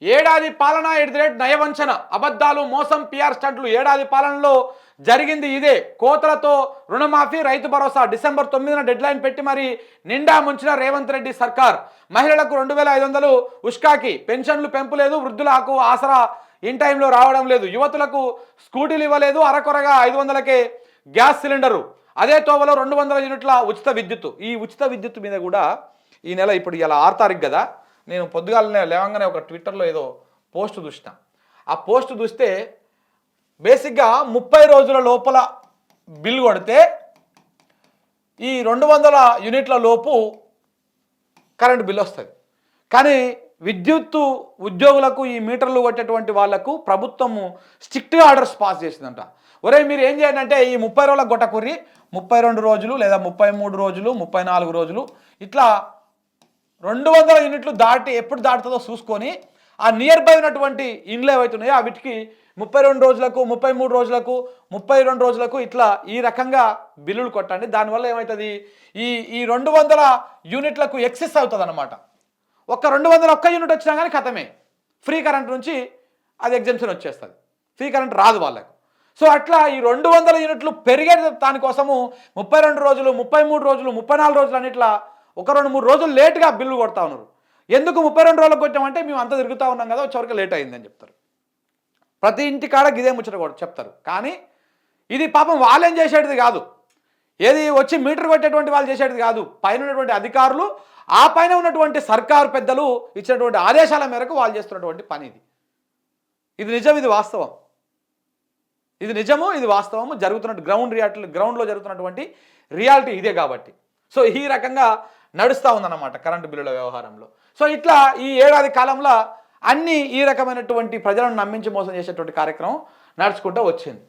ఏడాది పాలన నయవంచన అబద్ధాలు మోసం పిఆర్ స్టంట్లు ఏడాది పాలనలో జరిగింది ఇదే. కోతలతో రుణమాఫీ రైతు భరోసా డిసెంబర్ 9న డెడ్లైన్ పెట్టి మరి నిండా ముంచిన రేవంత్ రెడ్డి సర్కార్. మహిళలకు 2500 ఉష్కాకి, పెన్షన్లు పెంపు లేదు, వృద్ధులకు ఆసరా ఇన్ టైంలో రావడం లేదు, యువతులకు స్కూటీలు ఇవ్వలేదు, అరకొరగా 500కే గ్యాస్ సిలిండరు, అదే తోవలో 200 యూనిట్ల ఉచిత విద్యుత్. ఈ ఉచిత విద్యుత్ మీద కూడా ఈ నెల ఇప్పుడు ఇలా 6 తారీఖు కదా, నేను పొద్దుగాలనే లేవంగానే ఒక ట్విట్టర్లో ఏదో పోస్ట్ చూసిన. ఆ పోస్ట్ చూస్తే బేసిక్గా 30 రోజుల లోపల బిల్లు కొడితే ఈ 200 యూనిట్ల లోపు కరెంటు బిల్లు వస్తుంది. కానీ విద్యుత్తు ఉద్యోగులకు, ఈ మీటర్లు కొట్టేటువంటి వాళ్లకు ప్రభుత్వము స్ట్రిక్ట్గా ఆర్డర్స్ పాస్ చేసిందంట. ఒరే మీరు ఏం చేయండి అంటే ఈ 30 రోజులకు కొట్టకుర్రి, 32 రోజులు లేదా 33 రోజులు, 34 రోజులు ఇట్లా 200 యూనిట్లు దాటి ఎప్పుడు దాటుతుందో చూసుకొని ఆ నియర్ బై ఉన్నటువంటి ఇండ్లు ఏవైతున్నాయో వీటికి 32 రోజులకు, 33 రోజులకు, 32 రోజులకు ఇట్లా ఈ రకంగా బిల్లులు కొట్టండి. దానివల్ల ఏమవుతుంది, ఈ 200 యూనిట్లకు ఎక్సెస్ అవుతుంది అనమాట. ఒక్క 201 యూనిట్ వచ్చినా కానీ ఖతమే, ఫ్రీ కరెంట్ నుంచి అది ఎగ్జంప్షన్ వచ్చేస్తుంది, ఫ్రీ కరెంట్ రాదు వాళ్ళకు. సో అట్లా ఈ 200 యూనిట్లు పెరిగే దానికోసము 32 రోజులు, 33 రోజులు, 34 రోజులు అన్నిట్లా ఒక 2-3 రోజులు లేట్గా బిల్లు కొడతా ఉన్నారు. ఎందుకు 32 రోజులకు కొట్టామంటే మేము అంతా తిరుగుతూ ఉన్నాం కదా, వచ్చేవరకు లేట్ అయిందని చెప్తారు. ప్రతి ఇంటి కాడ గిదే ముచ్చట కూడా చెప్తారు. కానీ ఇది పాపం వాళ్ళేం చేసేటిది కాదు, ఏది వచ్చి మీటర్ కొట్టేటువంటి వాళ్ళు చేసేటిది కాదు, పైన ఉన్నటువంటి అధికారులు, ఆ పైన ఉన్నటువంటి సర్కారు పెద్దలు ఇచ్చినటువంటి ఆదేశాల మేరకు వాళ్ళు చేస్తున్నటువంటి పని ఇది. ఇది నిజం, ఇది వాస్తవం, ఇది నిజము, ఇది వాస్తవము. జరుగుతున్నట్టు గ్రౌండ్లో జరుగుతున్నటువంటి రియాలిటీ ఇదే కాబట్టి. సో ఈ రకంగా నడుస్తూ ఉందన్నమాట కరెంటు బిల్లుల వ్యవహారంలో. సో ఇట్లా ఈ ఏడాది కాలంలో అన్నీ ఈ రకమైనటువంటి ప్రజలను నమ్మించి మోసం చేసేటువంటి కార్యక్రమం నడుచుకుంటూ వచ్చింది.